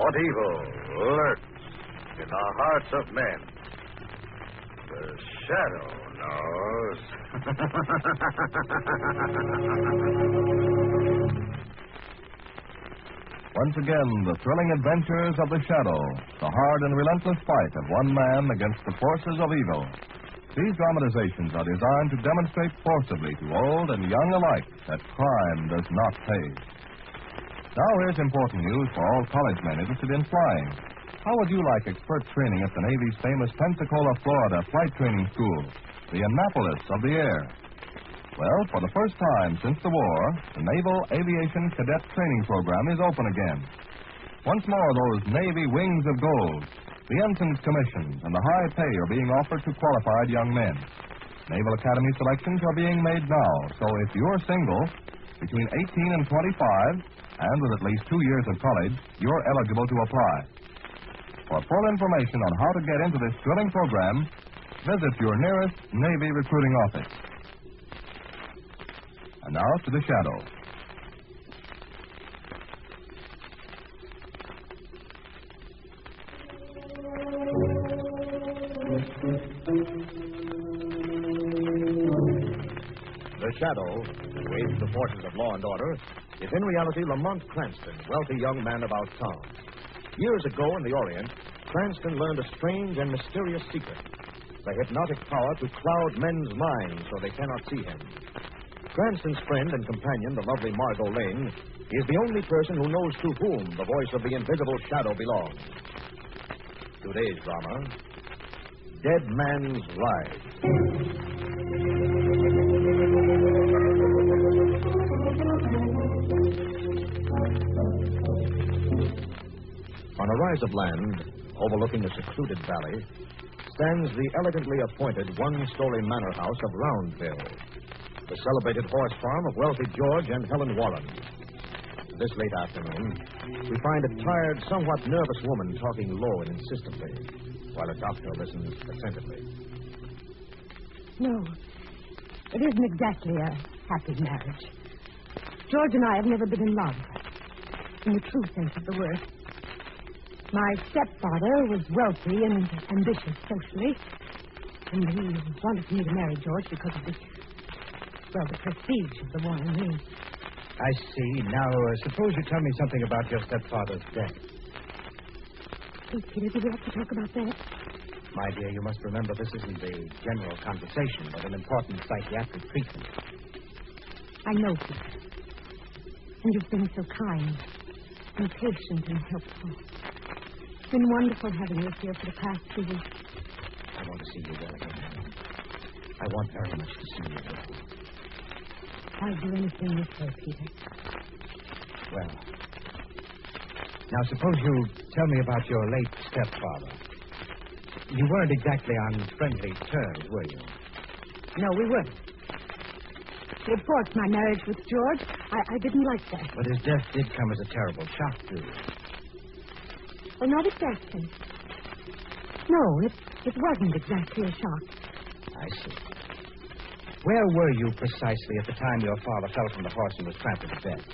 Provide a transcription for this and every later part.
What evil lurks in the hearts of men? The Shadow knows. Once again, the thrilling adventures of the Shadow, the hard and relentless fight of one man against the forces of evil. These dramatizations are designed to demonstrate forcibly to old and young alike that crime does not pay. Now here's important news for all college men interested in flying. How would you like expert training at the Navy's famous Pensacola, Florida Flight Training School, the Annapolis of the air? Well, for the first time since the war, the Naval Aviation Cadet Training Program is open again. Once more, those Navy wings of gold, the ensign's commissions, and the high pay are being offered to qualified young men. Naval Academy selections are being made now, so if you're single, between 18 and 25, and with at least 2 years of college, you're eligible to apply. For full information on how to get into this thrilling program, visit your nearest Navy recruiting office. And now to the Shadow. The Shadow, who aids the forces of law and order, is in reality Lamont Cranston, wealthy young man about town. Years ago in the Orient, Cranston learned a strange and mysterious secret, the hypnotic power to cloud men's minds so they cannot see him. Cranston's friend and companion, the lovely Margot Lane, is the only person who knows to whom the voice of the invisible Shadow belongs. Today's drama, Dead Man's Ride. On a rise of land, overlooking a secluded valley, stands the elegantly appointed one-story manor house of Roundville, the celebrated horse farm of wealthy George and Helen Warren. This late afternoon, we find a tired, somewhat nervous woman talking low and insistently, while a doctor listens attentively. No, it isn't exactly a happy marriage. George and I have never been in love, in the true sense of the word. My stepfather was wealthy and ambitious socially, and he wanted me to marry George because of the prestige of the Warren name. I see. Now, suppose you tell me something about your stepfather's death. Please, Peter, do we have to talk about that? My dear, you must remember this isn't a general conversation, but an important psychiatric treatment. I know, Peter. And you've been so kind and patient and helpful. It's been wonderful having you here for the past 2 weeks. I want to see you well again, Helen. I want very much to see you well. I'll do anything you say, Peter. Well, now suppose you tell me about your late stepfather. You weren't exactly on friendly terms, were you? No, we weren't. He forced my marriage with George. I didn't like that. But his death did come as a terrible shock to you. Well, not exactly. No, it wasn't exactly a shock. I see. Where were you precisely at the time your father fell from the horse and was trampled to death?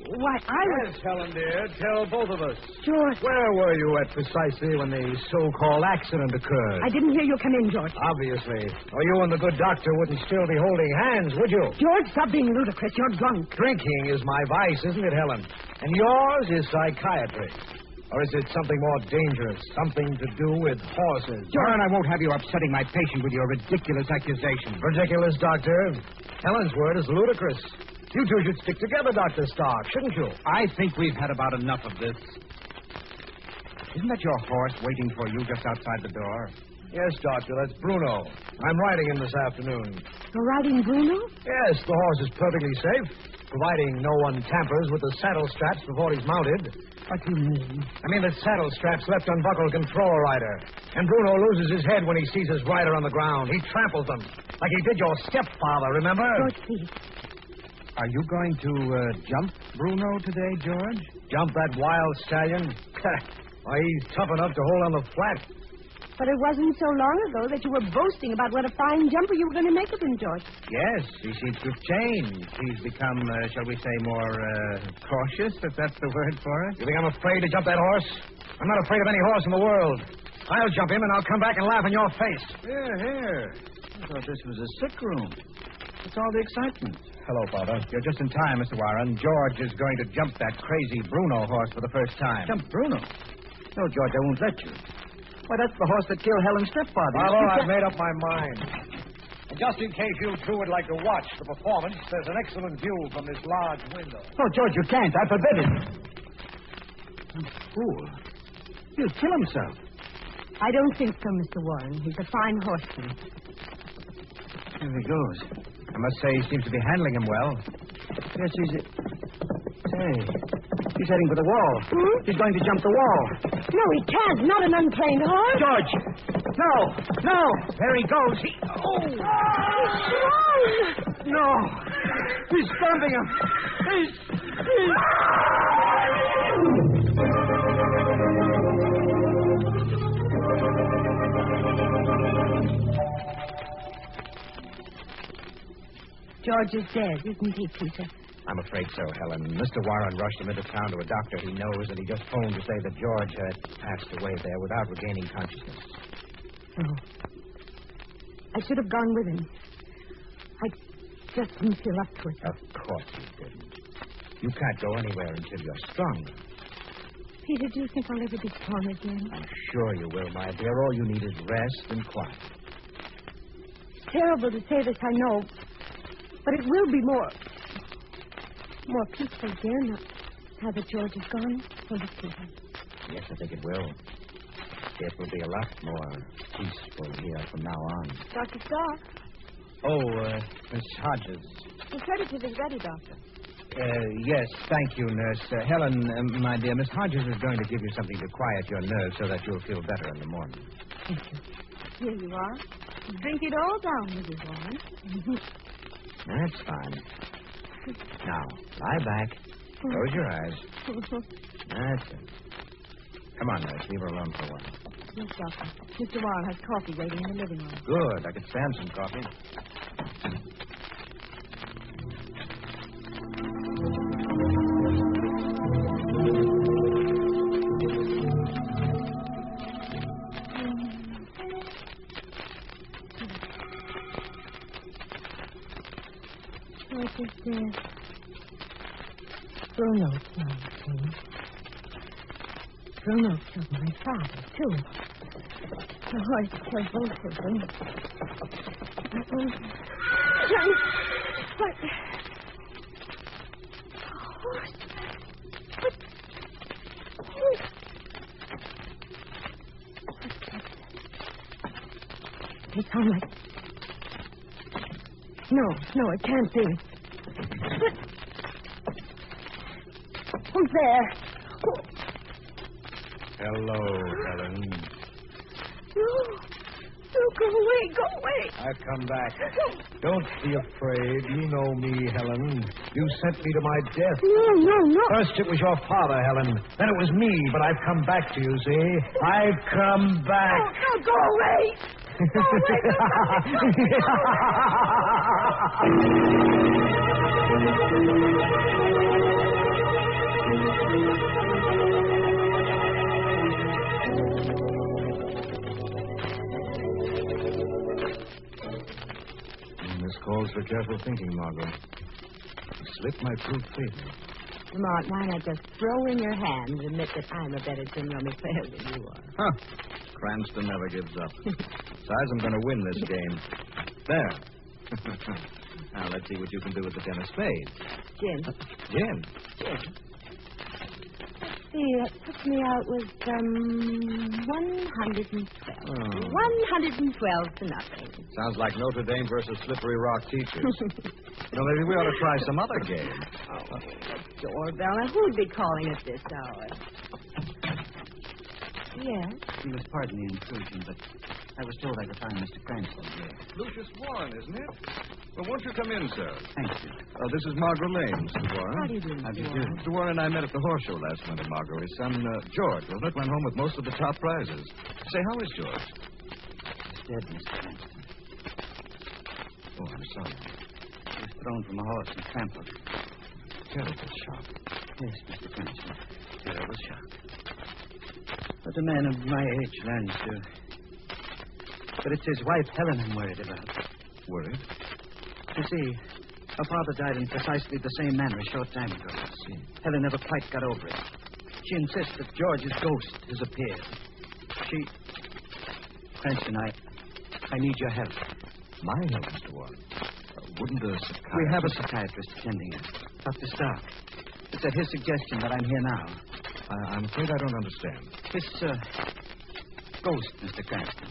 Why, I was... Yes, Helen, dear. Tell both of us. George... Where were you at precisely when the so-called accident occurred? I didn't hear you come in, George. Obviously. Or you and the good doctor wouldn't still be holding hands, would you? George, stop being ludicrous. You're drunk. Drinking is my vice, isn't it, Helen? And yours is psychiatry. Or is it something more dangerous? Something to do with horses? John, I won't have you upsetting my patient with your ridiculous accusation. Ridiculous, Doctor. Helen's word is ludicrous. You two should stick together, Dr. Stark, shouldn't you? I think we've had about enough of this. Isn't that your horse waiting for you just outside the door? Yes, Doctor, that's Bruno. I'm riding him this afternoon. You're riding Bruno? Yes, the horse is perfectly safe, providing no one tampers with the saddle straps before he's mounted. What do you mean? I mean the saddle straps left unbuckled can throw a rider. And Bruno loses his head when he sees his rider on the ground. He tramples them, like he did your stepfather, remember? George, please. Are you going to jump Bruno today, George? Jump that wild stallion? Why, he's tough enough to hold on the flat. But it wasn't so long ago that you were boasting about what a fine jumper you were going to make of him, George. Yes, he seems to have changed. He's become, shall we say, more cautious, if that's the word for it. You think I'm afraid to jump that horse? I'm not afraid of any horse in the world. I'll jump him, and I'll come back and laugh in your face. Here. I thought this was a sick room. What's all the excitement? Hello, Father. You're just in time, Mr. Warren. George is going to jump that crazy Bruno horse for the first time. Jump Bruno. No, George, I won't let you. Why, that's the horse that killed Helen's stepfather. Father, I've made up my mind. And just in case you two would like to watch the performance, there's an excellent view from this large window. Oh, George, you can't. I forbid it. Fool. He'll kill himself. I don't think so, Mr. Warren. He's a fine horseman. Here he goes. I must say he seems to be handling him well. Yes, Say, he's heading for the wall. Hmm? He's going to jump the wall. No, he can't. Not an untrained horse. George! No! There he goes. No! He's stomping him. George is dead, isn't he, Peter? I'm afraid so, Helen. Mr. Warren rushed him into town to a doctor he knows, and he just phoned to say that George had passed away there without regaining consciousness. Oh. I should have gone with him. I just didn't feel up to it. Of course you didn't. You can't go anywhere until you're strong. Peter, do you think I'll ever be strong again? I'm sure you will, my dear. All you need is rest and quiet. It's terrible to say this, I know. But it will be more peaceful again now that George is gone. Won't it, Peter? Yes, I think it will. It will be a lot more peaceful here from now on. Dr. Stark, Oh, Miss Hodges. the sedative is ready, Doctor. Yes, thank you, Nurse. Helen, my dear, Miss Hodges is going to give you something to quiet your nerves so that you'll feel better in the morning. Thank you. Here you are. Drink it all down, Mrs. Warren. That's fine. Now, lie back. Close your eyes. That's it. Come on, Nurse. Leave her alone for a while. Yes, Doctor. Mr. Warren has coffee waiting in the living room. Good. I could stand some coffee. What is this? Bruno killed him. Bruno killed my father, too. The horse killed both of them. Johnny, what? A horse? What? They sound like... No, it can't be. Who's there? Hello, Helen. No, go away. I've come back. Don't be afraid. You know me, Helen. You sent me to my death. No. First it was your father, Helen. Then it was me, but I've come back to you, see? I've come back. No, go away. Go away. This calls for careful thinking, Margot. You slipped my proof favor. Lamont, why not just throw in your hand and admit that I'm a better Senor McPhail than you are? Huh. Cranston never gives up. Besides, I'm going to win this game. There. Now, let's see what you can do with the 10 of spades. Jim. Gin. See, that took me out with 112. Oh. 112 to nothing. Sounds like Notre Dame versus Slippery Rock teachers. Maybe we ought to try some other game. Oh, doorbell. Now, who'd be calling at this hour? Yes. You must pardon the intrusion, but I was told I could find Mr. Cranston here. Lucius Warren, isn't it? Well, won't you come in, sir? Thank you. This is Margot Lane, Mr. Warren. How do you do, How do you Mr. do? Warren? Mr. Warren and I met at the horse show last winter, Margot. His son, George, wasn't it? Went home with most of the top prizes. Say, how is George? dead, Mr. Cranston. Oh, I'm sorry. He was thrown from a horse and trampled. Terrible shock. Yes, Mr. Cranston. Terrible shock. But a man of my age learns to. But it's his wife, Helen, I'm worried about. Worried? You see, her father died in precisely the same manner a short time ago. See. Helen never quite got over it. She insists that George's ghost has appeared. Cranston, I need your help. My help, Mr. Warren? Wouldn't a psychiatrist... We have a psychiatrist attending us, Dr. Stark. It's at his suggestion that I'm here now. I'm afraid I don't understand. This, ghost, Mr. Cranston.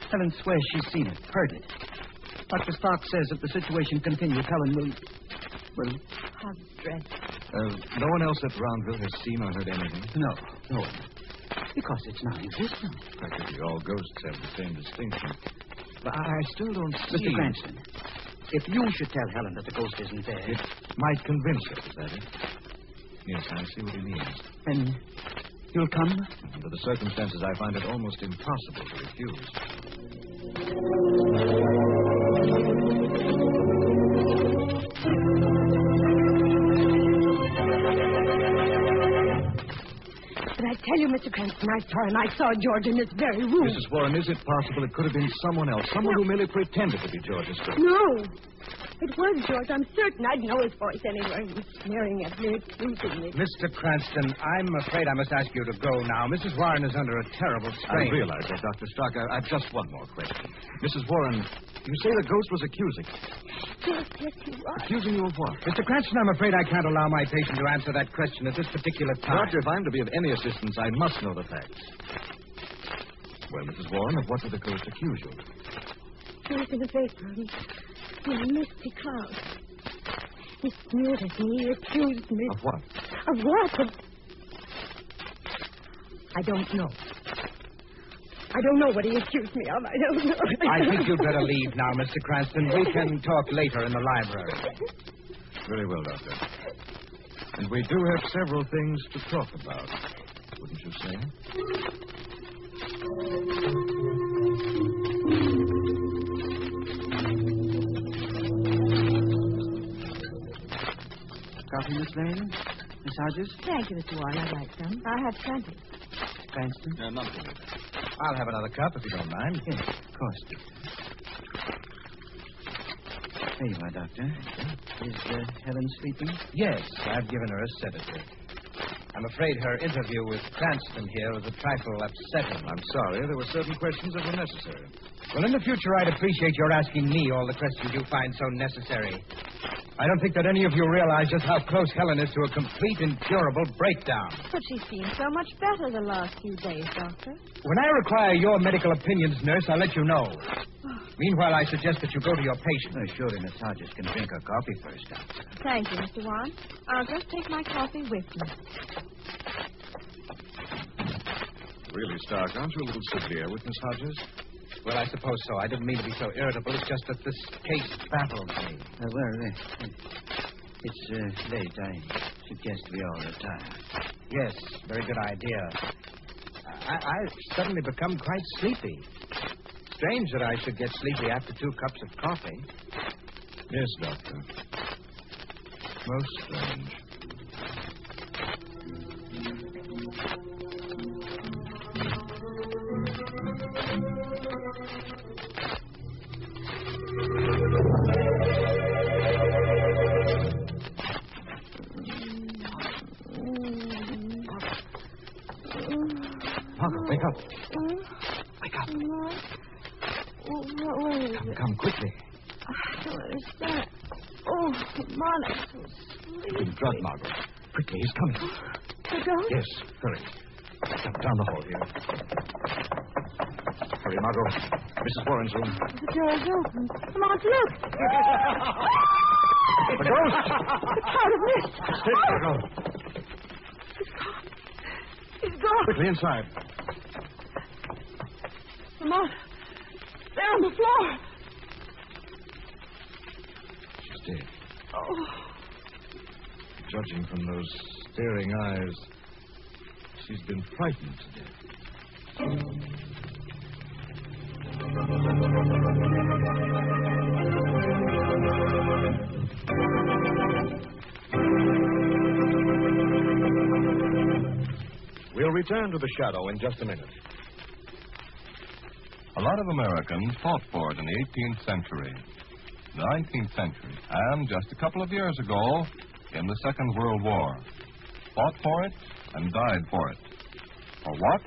Helen swears she's seen it, heard it. Dr. Stark says if the situation continues, Helen will... How dreadful. No one else at Roundville has seen or heard anything? No. Because it's non-existent. Practically all ghosts have the same distinction. But I still don't see... Mr. Cranston, if you should tell Helen that the ghost isn't there... It might convince her, is that it? Yes, I see what he means. Then you'll come? Under the circumstances, I find it almost impossible to refuse. But I tell you, Mr. Cranston, I saw him. I saw George in this very room. Mrs. Warren, is it possible it could have been someone else? Someone who merely pretended to be George's ghost? No. It was George. I'm certain. I'd know his voice anywhere. He was sneering at me, accusing me. Mr. Cranston, I'm afraid I must ask you to go now. Mrs. Warren is under a terrible strain. I realize that, Dr. Stark. I've just one more question. Mrs. Warren, you say the ghost was accusing you. Yes, he was. Accusing you of what? Mr. Cranston, I'm afraid I can't allow my patient to answer that question at this particular time. Doctor, if I'm to be of any assistance, I must know the facts. Well, Mrs. Warren, of what did the ghost accuse you? He was in a vapor, in a misty cloud. He sneered at me. He accused me. Of what? Of what? I don't know. I don't know what he accused me of. I don't know. I think you'd better leave now, Mr. Cranston. We can talk later in the library. Very well, Doctor. And we do have several things to talk about, wouldn't you say? Coffee, Miss Lane? Miss Hodges? Thank you, Mr. Warren. I'd like some. I have plenty. Cranston? Nothing. I'll have another cup if you don't mind. Yes, of course. There you are, Doctor. Is Helen sleeping? Yes, I've given her a sedative. I'm afraid her interview with Cranston here was a trifle upsetting. I'm sorry. There were certain questions that were necessary. Well, in the future, I'd appreciate your asking me all the questions you find so necessary. I don't think that any of you realize just how close Helen is to a complete, incurable breakdown. But she seems so much better the last few days, Doctor. When I require your medical opinions, nurse, I'll let you know. Meanwhile, I suggest that you go to your patient. Surely Miss Hodges can drink her coffee first, Doctor. Thank you, Mr. Warren. I'll just take my coffee with me. Really, Stark, aren't you a little severe with Miss Hodges? Well, I suppose so. I didn't mean to be so irritable. It's just that this case baffles me. It's late. I suggest we all retire. Yes, very good idea. I've suddenly become quite sleepy. Strange that I should get sleepy after 2 cups of coffee. Yes, Doctor. Most strange. Margaret, wake up. Wake up. What was it? Come quickly. I don't understand. Oh, Monica, so You've been drugged, Margaret. Quickly, he's coming. The ghost? Yes, hurry. Come down the hall here. Hurry, Margot. Mrs. Warren's room. The door is open. Come on, look. The ghost! The cloud of mist. Stay, Margot. He's gone. Quickly inside. Lamont, there on the floor. She's dead. Oh. Judging from those staring eyes, she's been frightened to death. return to the shadow in just a minute. A lot of Americans fought for it in the 18th century, the 19th century, and just a couple of years ago, in the Second World War. Fought for it and died for it. For what?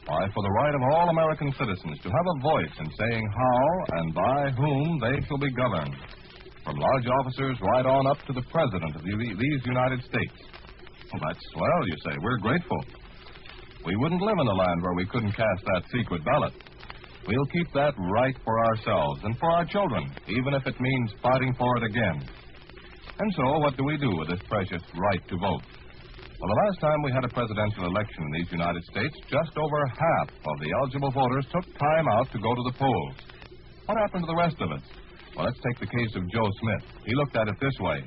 Why, for the right of all American citizens to have a voice in saying how and by whom they shall be governed. From large officers right on up to the President of these United States. Well, that's swell, you say. We're grateful. We wouldn't live in a land where we couldn't cast that secret ballot. We'll keep that right for ourselves and for our children, even if it means fighting for it again. And so, what do we do with this precious right to vote? Well, the last time we had a presidential election in these United States, just over half of the eligible voters took time out to go to the polls. What happened to the rest of us? Well, let's take the case of Joe Smith. He looked at it this way.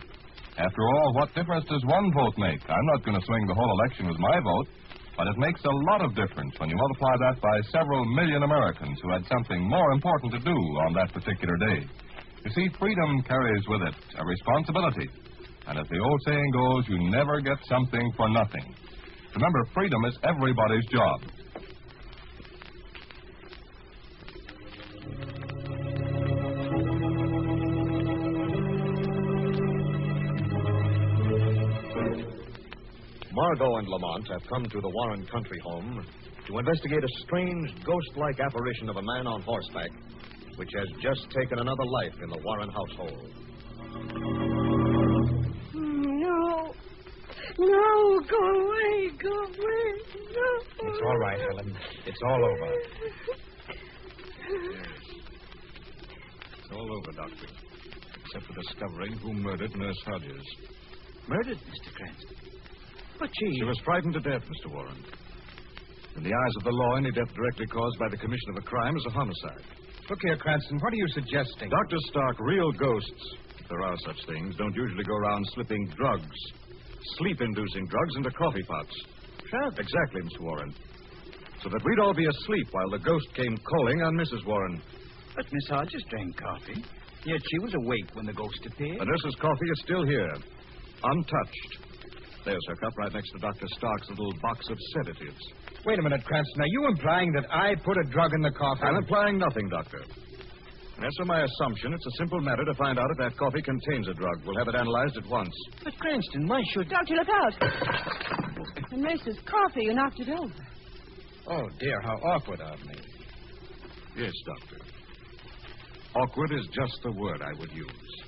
After all, what difference does one vote make? I'm not going to swing the whole election with my vote, but it makes a lot of difference when you multiply that by several million Americans who had something more important to do on that particular day. You see, freedom carries with it a responsibility. And as the old saying goes, you never get something for nothing. Remember, freedom is everybody's job. Margot and Lamont have come to the Warren country home to investigate a strange, ghost-like apparition of a man on horseback, which has just taken another life in the Warren household. No. No, go away. Go away. No. It's all right, Helen. It's all over. It's all over, Doctor. Except for discovering who murdered Nurse Hodges. Murdered, Mr. Cranston? But She was frightened to death, Mr. Warren. In the eyes of the law, any death directly caused by the commission of a crime is a homicide. Look here, Cranston. What are you suggesting? Dr. Stark, real ghosts, if there are such things, don't usually go around slipping drugs, sleep-inducing drugs into coffee pots. Sure. Exactly, Mr. Warren. So that we'd all be asleep while the ghost came calling on Mrs. Warren. But Miss Hodges drank coffee. Yet she was awake when the ghost appeared. The nurse's coffee is still here, untouched. There's her cup right next to Dr. Stark's little box of sedatives. Wait a minute, Cranston. Are you implying that I put a drug in the coffee? I'm implying nothing, Doctor. As for my assumption, it's a simple matter to find out if that coffee contains a drug. We'll have it analyzed at once. But Cranston, why should... Doctor, look out. The nurse's coffee. You knocked it over. Oh, dear, how awkward of me. Yes, Doctor. Awkward is just the word I would use.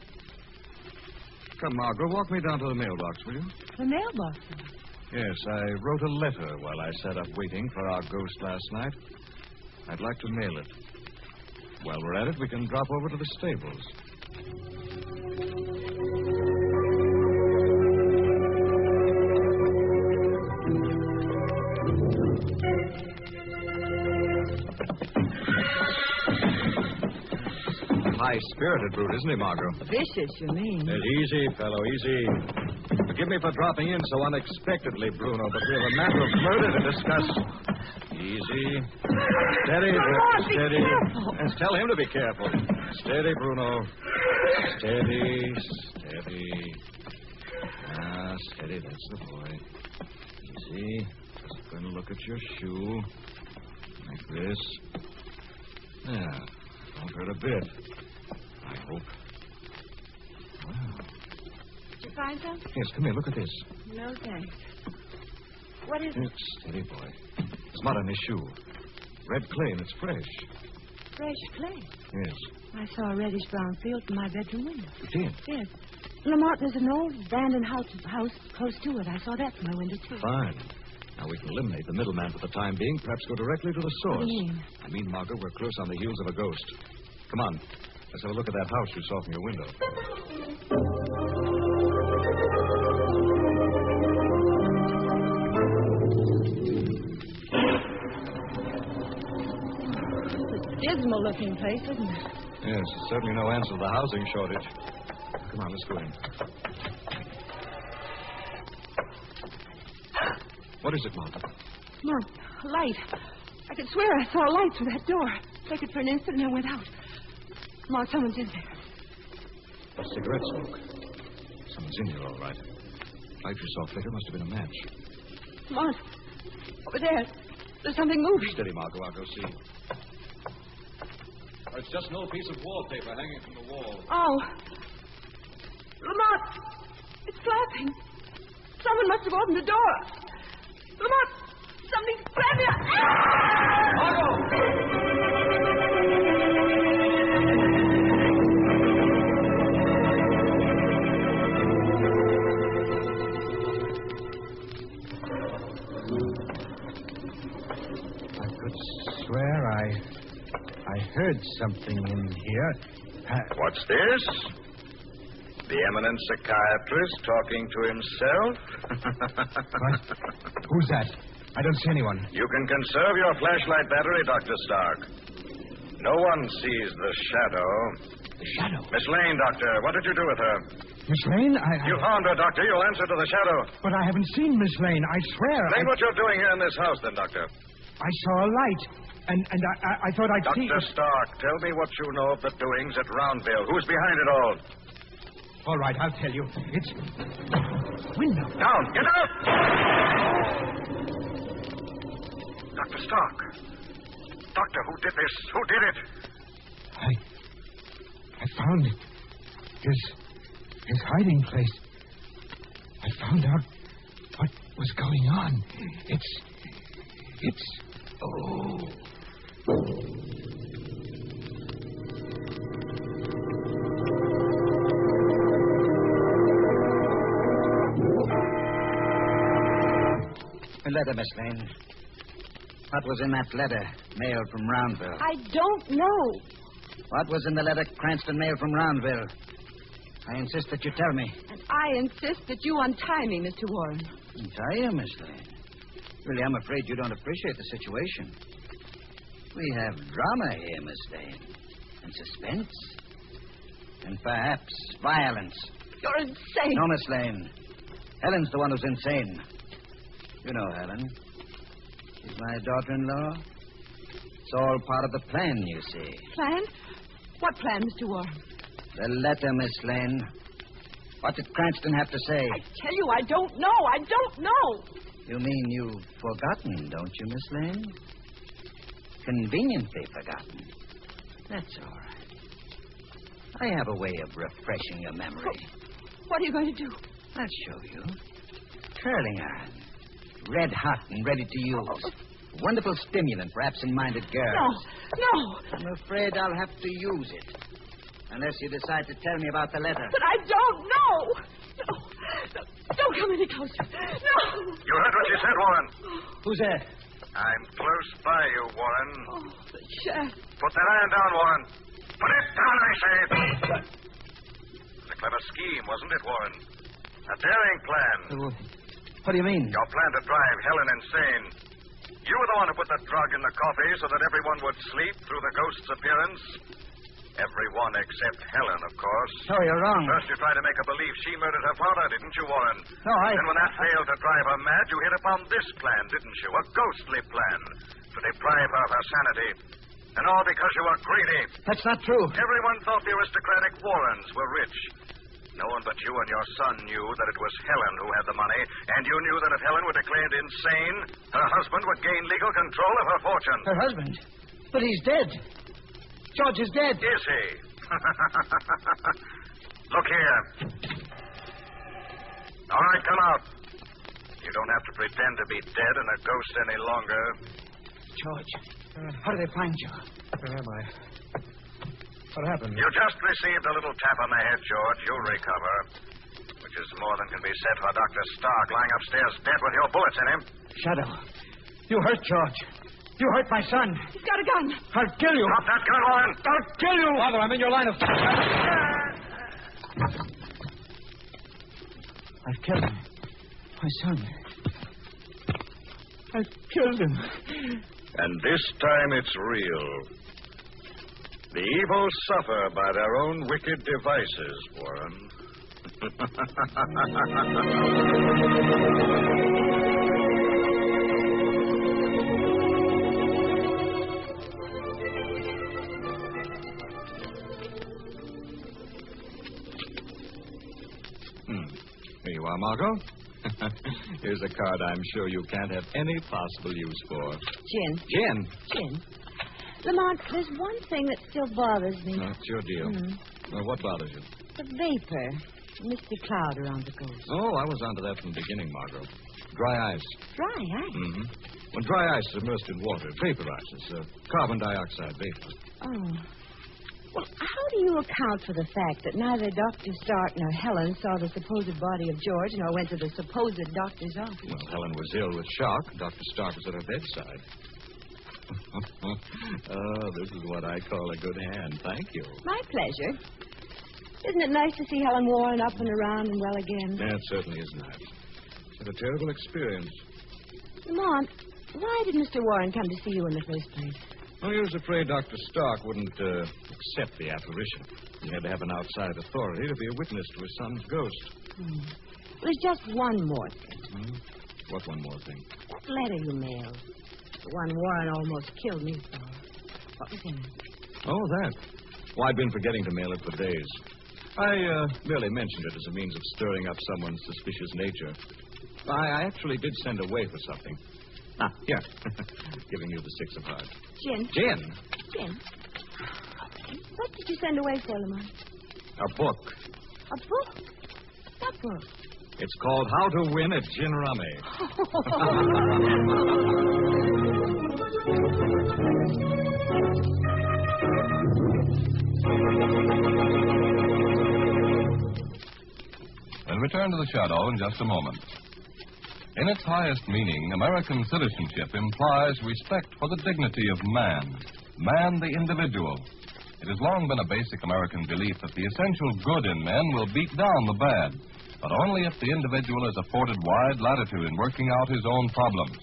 Come, Margot, walk me down to the mailbox, will you? The mailbox. Yes, I wrote a letter while I sat up waiting for our ghost last night. I'd like to mail it. While we're at it, we can drop over to the stables. High-spirited brute, isn't he, Margot? Vicious, you mean? Easy, fellow, easy. Forgive me for dropping in so unexpectedly, Bruno, but we have a matter of murder to discuss. Easy. Steady, Bruno, steady. And tell him to be careful. Steady, Bruno. Steady, steady. Ah, steady, that's the boy. Easy. Just going to look at your shoe. Like this. Yeah, don't hurt a bit. I hope. Wow. Did you find something? Yes, come here, look at this. No, thanks. What is it? Steady, boy. It's mud on his shoe. Red clay, and it's fresh. Fresh clay. Yes. I saw a reddish-brown field from my bedroom window. You did? Yes. Lamont, there's an old abandoned house close to it. I saw that from my window, too. Fine. Now we can eliminate the middleman for the time being, perhaps go directly to the source. What do you mean? I mean, Margot, we're close on the heels of a ghost. Come on. Let's have a look at that house you saw from your window. Dismal-looking place, isn't it? Yes, certainly no answer to the housing shortage. Come on, let's go in. What is it, Martha? Look, a light. I could swear I saw a light through that door. Took it for an instant and then went out. Come on, someone's in there. A cigarette smoke. Someone's in here, all right. Light you saw flicker must have been a match. Come on. Over there. There's something moving. Steady, Margot. I'll go see. Oh, it's just an old piece of wallpaper hanging from the wall. Oh. Lamont! It's flapping. Someone must have opened the door. Lamont! Something's grabbing you. Margot! I could swear I heard something in here. What's this? The eminent psychiatrist talking to himself? What? Who's that? I don't see anyone. You can conserve your flashlight battery, Dr. Stark. No one sees the shadow. The shadow? Miss Lane, Doctor, what did you do with her? Miss Lane? You found her, Doctor. You'll answer to the shadow. But I haven't seen Miss Lane. I swear. Explain what you're doing here in this house, then, Doctor. I saw a light, and I thought I'd see... Dr. Stark, tell me what you know of the doings at Roundville. Who's behind it all? All right, I'll tell you. It's... window. Down! Get out! Dr. Stark. Doctor, who did this? Who did it? I found his hiding place. I found out what was going on. It's... Oh. A letter, Miss Lane. What was in that letter, mailed from Roundville? I don't know. What was in the letter Cranston mailed from Roundville? I insist that you tell me. And I insist that you untie me, Mr. Warren. Untie you, Miss Lane? Really, I'm afraid you don't appreciate the situation. We have drama here, Miss Lane. And suspense. And perhaps violence. You're insane. No, Miss Lane. Helen's the one who's insane. You know Helen. She's my daughter-in-law. It's all part of the plan, you see. Plan? What plan, Mr. Warren? The letter, Miss Lane. What did Cranston have to say? I tell you, I don't know. I don't know. You mean you've forgotten, don't you, Miss Lane? Conveniently forgotten. That's all right. I have a way of refreshing your memory. What are you going to do? I'll show you. Curling iron. Red hot and ready to use. Wonderful stimulant for absent-minded girls. No. I'm afraid I'll have to use it. Unless you decide to tell me about the letter. But I don't know. No. Don't come any closer. No. You heard what she said, Warren. Who's there? I'm close by you, Warren. Oh, the shaft. Put that iron down, Warren. Put it down, I say. It was a clever scheme, wasn't it, Warren? A daring plan. What do you mean? Your plan to drive Helen insane. You were the one who put the drug in the coffee so that everyone would sleep through the ghost's appearance. Everyone except Helen, of course. No, you're wrong. First, you tried to make her believe she murdered her father, didn't you, Warren? No, Then when that failed to drive her mad, you hit upon this plan, didn't you? A ghostly plan to deprive her of her sanity. And all because you were greedy. That's not true. Everyone thought the aristocratic Warrens were rich. No one but you and your son knew that it was Helen who had the money, and you knew that if Helen were declared insane, her husband would gain legal control of her fortune. Her husband? But he's dead. George is dead. Is he? Look here. All right, come out. You don't have to pretend to be dead and a ghost any longer. George, how did they find you? Where am I? What happened? You just received a little tap on the head, George. You'll recover. Which is more than can be said for Dr. Stark lying upstairs dead with your bullets in him. Shadow, you hurt George. You hurt my son. He's got a gun. I'll kill you. Drop that gun, Warren. I'll kill you. Father, I'm in your line of sight. I've killed him. My son. I've killed him. And this time it's real. The evil suffer by their own wicked devices, Warren. Here you are, Margot. Here's a card I'm sure you can't have any possible use for. Gin. Gin? Gin. Lamont, there's one thing that still bothers me. That's your deal. Well, what bothers you? The vapor. Misty cloud around the ghost. Oh, I was onto that from the beginning, Margot. Dry ice. Dry ice? Mm-hmm. When dry ice is immersed in water, it vaporizes. Carbon dioxide vapor. Oh. Well, how do you account for the fact that neither Dr. Stark nor Helen saw the supposed body of George nor went to the supposed doctor's office? Well, Helen was ill with shock. Dr. Stark was at her bedside. Oh, this is what I call a good hand. Thank you. My pleasure. Isn't it nice to see Helen Warren up and around and well again? Yeah, it certainly is nice. It's a terrible experience. Lamont, why did Mr. Warren come to see you in the first place? Well, he was afraid Dr. Stark wouldn't accept the apparition. He had to have an outside authority to be a witness to his son's ghost. There's just one more thing. What one more thing? That letter you mailed. The one Warren almost killed me for. What was in it? Oh, that. Well, I'd been forgetting to mail it for days. I merely mentioned it as a means of stirring up someone's suspicious nature. I actually did send away for something. Ah, here. Giving you the 6 of hearts. Gin. Gin? Gin. What did you send away for, Lamont? A book. A book? What book? It's called How to Win at Gin Rummy. We'll return to the shadow in just a moment. In its highest meaning, American citizenship implies respect for the dignity of man the individual. It has long been a basic American belief that the essential good in men will beat down the bad, but only if the individual is afforded wide latitude in working out his own problems.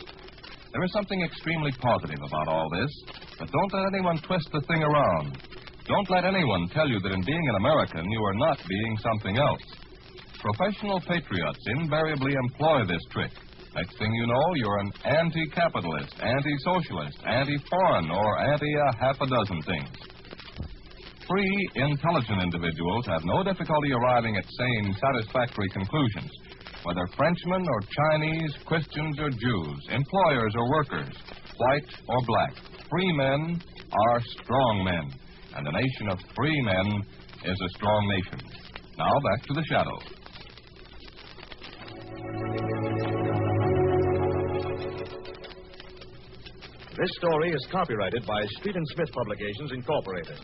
There is something extremely positive about all this, but don't let anyone twist the thing around. Don't let anyone tell you that in being an American, you are not being something else. Professional patriots invariably employ this trick. Next thing you know, you're an anti-capitalist, anti-socialist, anti-foreign, or anti-half a dozen things. Free, intelligent individuals have no difficulty arriving at sane, satisfactory conclusions. Whether Frenchmen or Chinese, Christians or Jews, employers or workers, white or black, free men are strong men. And a nation of free men is a strong nation. Now back to the shadow. This story is copyrighted by Street and Smith Publications, Incorporated.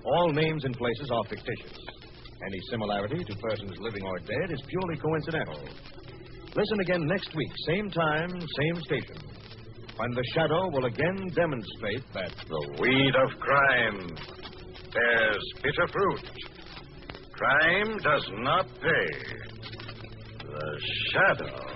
All names and places are fictitious. Any similarity to persons living or dead is purely coincidental. Listen again next week, same time, same station, when the shadow will again demonstrate that The weed of crime bears bitter fruit. Crime does not pay. The shadow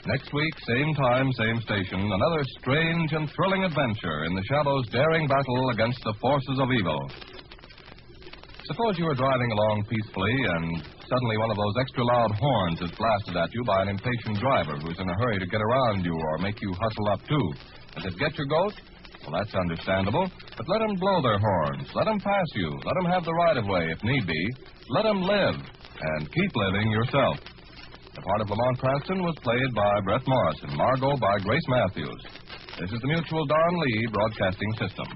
Next week, same time, same station, another strange and thrilling adventure in the Shadow's daring battle against the forces of evil. Suppose you are driving along peacefully and suddenly one of those extra loud horns is blasted at you by an impatient driver who's in a hurry to get around you or make you hustle up too. Does it get your goat? Well, that's understandable. But let them blow their horns. Let them pass you. Let them have the right-of-way if need be. Let them live. And keep living yourself. The part of Lamont Cranston was played by Brett Morrison, Margot by Grace Matthews. This is the Mutual Don Lee Broadcasting System.